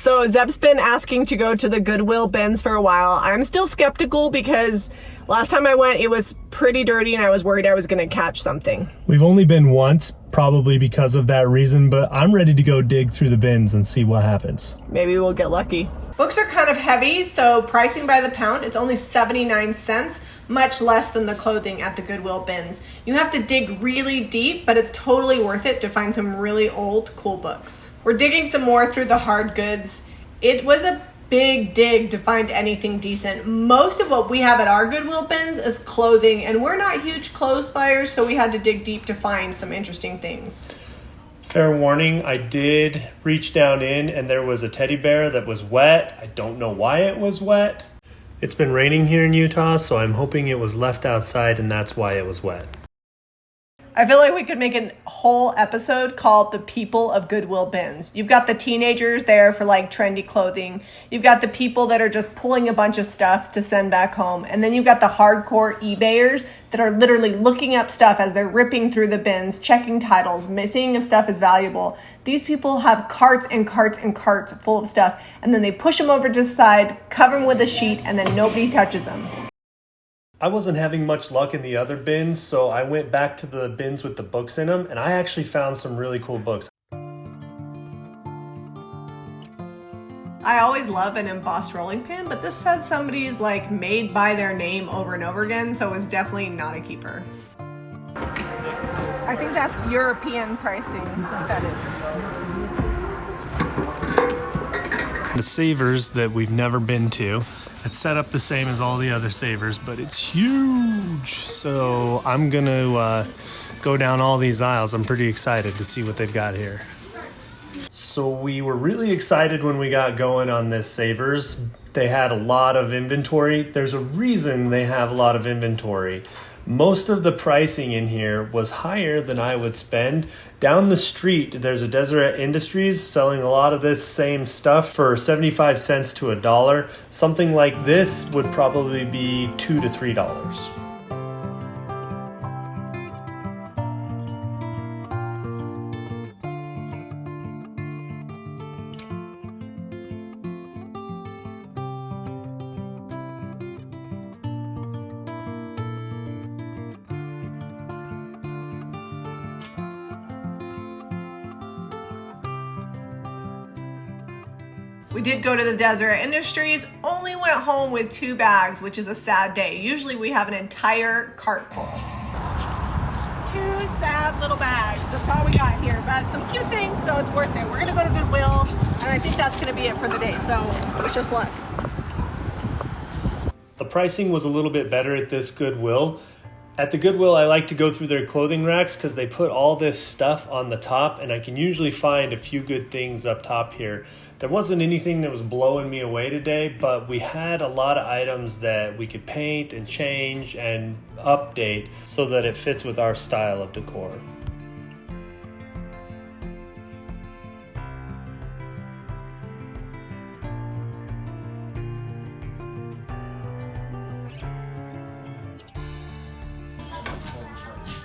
So Zeb's been asking to go to the Goodwill bins for a while. I'm still skeptical because last time I went, it was pretty dirty and I was worried I was gonna catch something. We've only been once, probably because of that reason, but I'm ready to go dig through the bins and see what happens. Maybe we'll get lucky. Books are kind of heavy, so pricing by the pound, it's only 79 cents, much less than the clothing at the Goodwill bins. You have to dig really deep, but it's totally worth it to find some really old, cool books. We're digging some more through the hard goods. It was a big dig to find anything decent. Most of what we have at our Goodwill bins is clothing, and we're not huge clothes buyers, so we had to dig deep to find some interesting things. Fair warning, I did reach down in and there was a teddy bear that was wet. I don't know why it was wet. It's been raining here in Utah, so I'm hoping it was left outside and that's why it was wet. I feel like we could make a whole episode called The People of Goodwill Bins. You've got the teenagers there for like trendy clothing. You've got the people that are just pulling a bunch of stuff to send back home. And then you've got the hardcore eBayers that are literally looking up stuff as they're ripping through the bins, checking titles, seeing if stuff is valuable. These people have carts and carts and carts full of stuff, and then they push them over to the side, cover them with a sheet, and then nobody touches them. I wasn't having much luck in the other bins, so I went back to the bins with the books in them, and I actually found some really cool books. I always love an embossed rolling pin, but this said somebody's like made by their name over and over again, so it's definitely not a keeper. I think that's European pricing. That is. The Savers that we've never been to. It's set up the same as all the other Savers, but it's huge. So I'm gonna go down all these aisles. I'm pretty excited to see what they've got here. So we were really excited when we got going on this Savers. They had a lot of inventory. There's a reason they have a lot of inventory. Most of the pricing in here was higher than I would spend. Down the street, there's a Deseret Industries selling a lot of this same stuff for 75 cents to $1. Something like this would probably be $2 to $3. We did go to the Deseret Industries, only went home with 2 bags, which is a sad day. Usually we have an entire cart full. 2 sad little bags. That's all we got here, but some cute things, so it's worth it. We're gonna go to Goodwill, and I think that's gonna be it for the day, so wish us luck. The pricing was a little bit better at this Goodwill. At the Goodwill, I like to go through their clothing racks because they put all this stuff on the top, and I can usually find a few good things up top here. There wasn't anything that was blowing me away today, but we had a lot of items that we could paint and change and update so that it fits with our style of decor.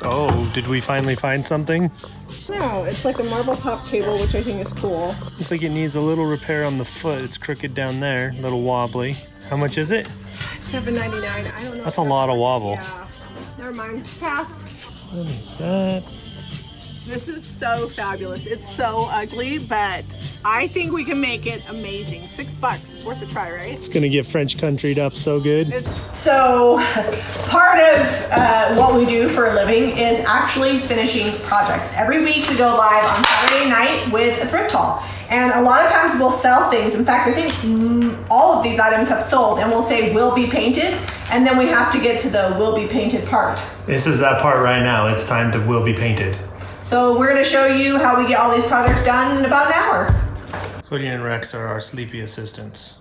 Oh, did we finally find something? No, it's like a marble top table, which I think is cool. Looks like it needs a little repair on the foot. It's crooked down there, a little wobbly. How much is it? $7.99. I don't know. That's a lot of wobble. Yeah. Never mind. Pass. What is that? This is so fabulous. It's so ugly, but I think we can make it amazing. $6. It's worth a try, right? It's gonna get French country'd up so good. So part of what we do for a living is actually finishing projects. Every week we go live on Saturday night with a thrift haul. And a lot of times we'll sell things. In fact, I think all of these items have sold, and we'll say will be painted, and then we have to get to the will be painted part. This is that part right now. It's time to will be painted. So we're gonna show you how we get all these projects done in about an hour. Cody and Rex are our sleepy assistants.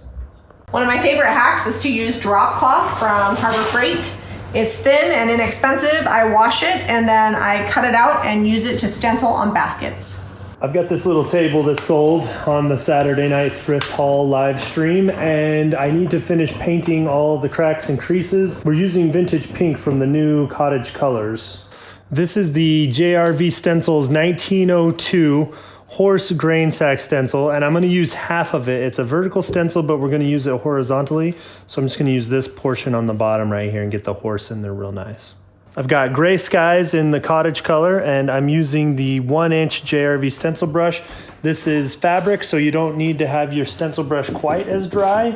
One of my favorite hacks is to use drop cloth from Harbor Freight. It's thin and inexpensive. I wash it and then I cut it out and use it to stencil on baskets. I've got this little table that sold on the Saturday night thrift haul live stream, and I need to finish painting all the cracks and creases. We're using vintage pink from the new Cottage Colors. This is the JRV Stencils 1902 horse grain sack stencil, and I'm going to use half of it. It's a vertical stencil, but we're going to use it horizontally. So I'm just going to use this portion on the bottom right here and get the horse in there real nice. I've got gray skies in the cottage color, and I'm using the 1-inch JRV stencil brush. This is fabric, so you don't need to have your stencil brush quite as dry.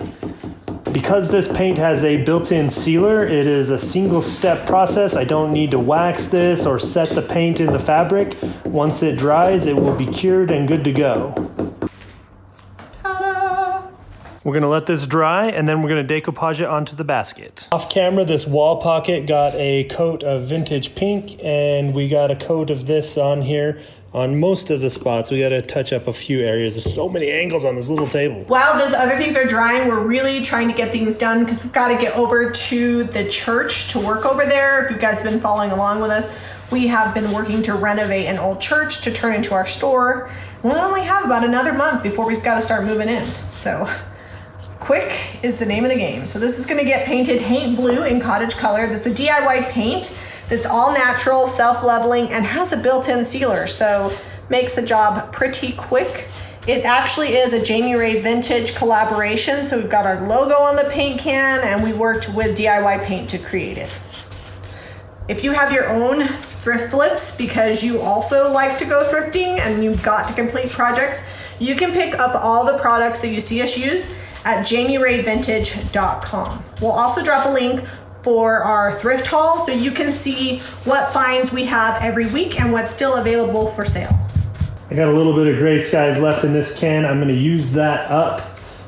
Because this paint has a built-in sealer, it is a single-step process. I don't need to wax this or set the paint in the fabric. Once it dries, it will be cured and good to go. Ta-da! We're gonna let this dry, and then we're gonna decoupage it onto the basket. Off camera, this wall pocket got a coat of vintage pink, and we got a coat of this on here. On most of the spots, we got to touch up a few areas. There's so many angles on this little table. While those other things are drying, we're really trying to get things done because we've got to get over to the church to work over there. If you guys have been following along with us, we have been working to renovate an old church to turn into our store. We'll only have about another month before we've got to start moving in. So quick is the name of the game. So this is going to get painted Haint Blue in cottage color. That's a DIY paint. It's all natural, self-leveling, and has a built-in sealer, so makes the job pretty quick. It actually is a Jami Ray Vintage collaboration, so we've got our logo on the paint can, and we worked with DIY Paint to create it. If you have your own thrift flips, because you also like to go thrifting and you've got to complete projects, you can pick up all the products that you see us use at jamirayvintage.com. We'll also drop a link for our thrift haul so you can see what finds we have every week and what's still available for sale. I got a little bit of gray skies left in this can. I'm going to use that up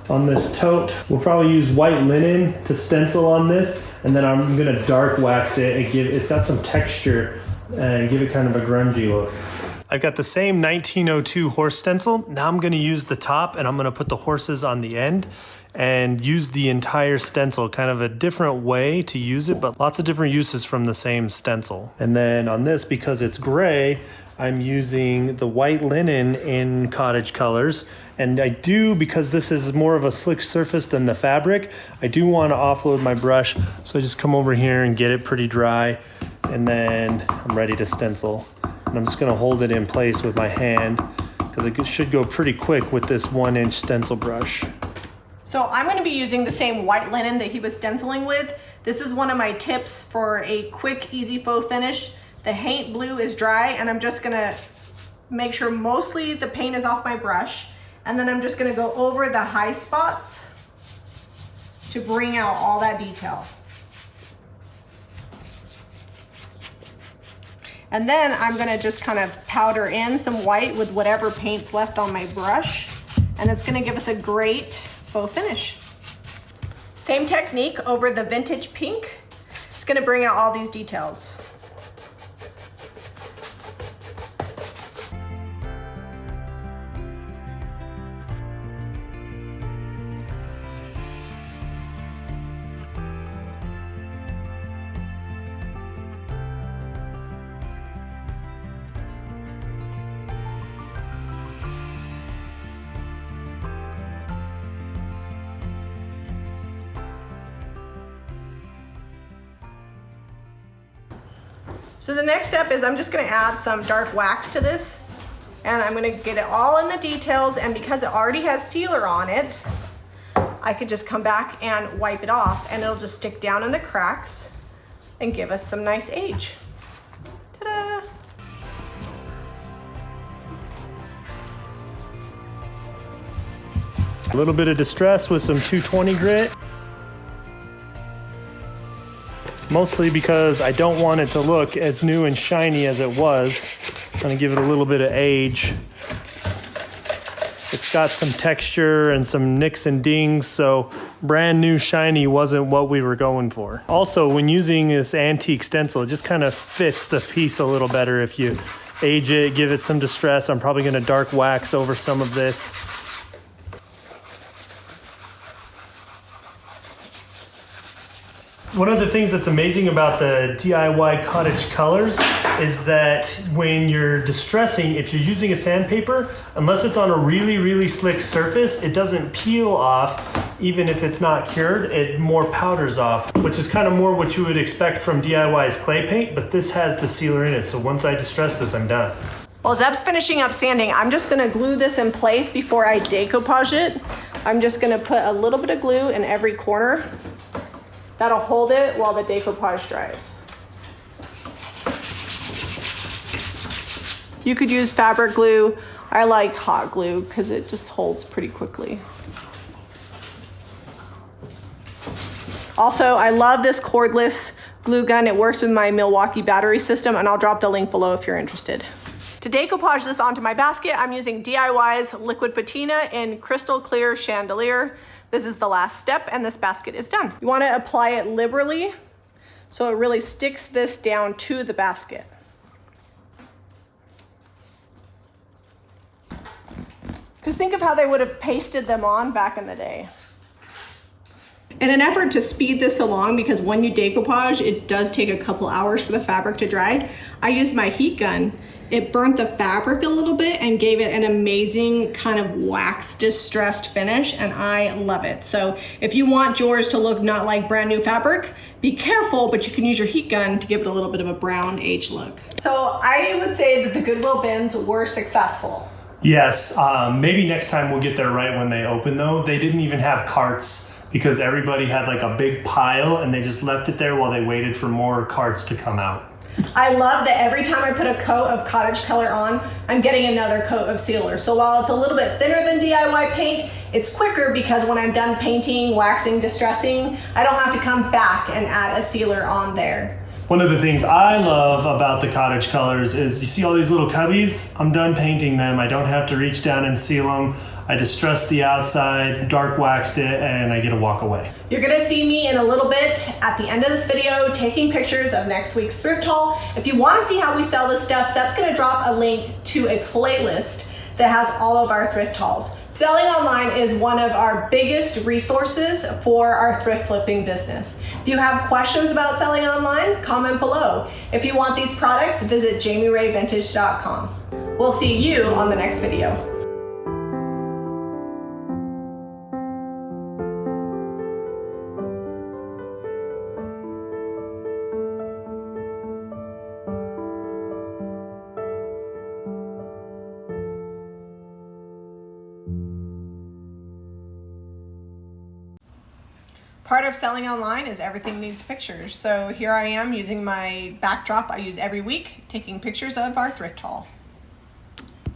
on this tote. We'll probably use white linen to stencil on this, and then I'm going to dark wax it and it's got some texture and give it kind of a grungy look. I've got the same 1902 horse stencil. Now I'm going to use the top, and I'm going to put the horses on the end and use the entire stencil, kind of a different way to use it, but lots of different uses from the same stencil. And then on this, because it's gray, I'm using the white linen in cottage colors. And I do, because this is more of a slick surface than the fabric, I do want to offload my brush. So I just come over here and get it pretty dry, and then I'm ready to stencil. And I'm just going to hold it in place with my hand because it should go pretty quick with this 1-inch stencil brush. So I'm going to be using the same white linen that he was stenciling with. This is one of my tips for a quick, easy faux finish. The Haint Blue is dry, and I'm just going to make sure mostly the paint is off my brush. And then I'm just going to go over the high spots to bring out all that detail. And then I'm going to just kind of powder in some white with whatever paint's left on my brush. And it's going to give us a great faux finish. Same technique over the vintage pink. It's going to bring out all these details. So the next step is I'm just going to add some dark wax to this, and I'm going to get it all in the details, and because it already has sealer on it, I could just come back and wipe it off, and it'll just stick down in the cracks and give us some nice age. Ta-da! A little bit of distress with some 220 grit. Mostly because I don't want it to look as new and shiny as it was. I'm gonna give it a little bit of age. It's got some texture and some nicks and dings, so brand new shiny wasn't what we were going for. Also, when using this antique stencil, it just kind of fits the piece a little better if you age it, give it some distress. I'm probably gonna dark wax over some of this. One of the things that's amazing about the DIY cottage colors is that when you're distressing, if you're using a sandpaper, unless it's on a really, really slick surface, it doesn't peel off. Even if it's not cured, it more powders off, which is kind of more what you would expect from DIY's clay paint, but this has the sealer in it. So once I distress this, I'm done. While Zeb's finishing up sanding, I'm just gonna glue this in place before I decoupage it. I'm just gonna put a little bit of glue in every corner. That'll hold it while the decoupage dries. You could use fabric glue. I like hot glue because it just holds pretty quickly. Also, I love this cordless glue gun. It works with my Milwaukee battery system, and I'll drop the link below if you're interested. To decoupage this onto my basket, I'm using DIY's liquid patina in crystal clear chandelier. This is the last step, and this basket is done. You want to apply it liberally so it really sticks this down to the basket. Because think of how they would have pasted them on back in the day. In an effort to speed this along, because when you decoupage, it does take a couple hours for the fabric to dry, I used my heat gun. It burnt the fabric a little bit and gave it an amazing kind of wax distressed finish, and I love it. So if you want yours to look not like brand new fabric, be careful, but you can use your heat gun to give it a little bit of a brown aged look. So I would say that the Goodwill bins were successful. Yes, maybe next time we'll get there right when they open though. They didn't even have carts because everybody had like a big pile and they just left it there while they waited for more carts to come out. I love that every time I put a coat of cottage color on, I'm getting another coat of sealer. So while it's a little bit thinner than DIY paint, it's quicker because when I'm done painting, waxing, distressing, I don't have to come back and add a sealer on there. One of the things I love about the cottage colors is you see all these little cubbies? I'm done painting them. I don't have to reach down and seal them. I distressed the outside, dark waxed it, and I get to walk away. You're gonna see me in a little bit at the end of this video taking pictures of next week's thrift haul. If you wanna see how we sell this stuff, Steph's gonna drop a link to a playlist that has all of our thrift hauls. Selling online is one of our biggest resources for our thrift flipping business. If you have questions about selling online, comment below. If you want these products, visit JamiRayVintage.com. We'll see you on the next video. Part of selling online is everything needs pictures. So here I am using my backdrop I use every week, taking pictures of our thrift haul.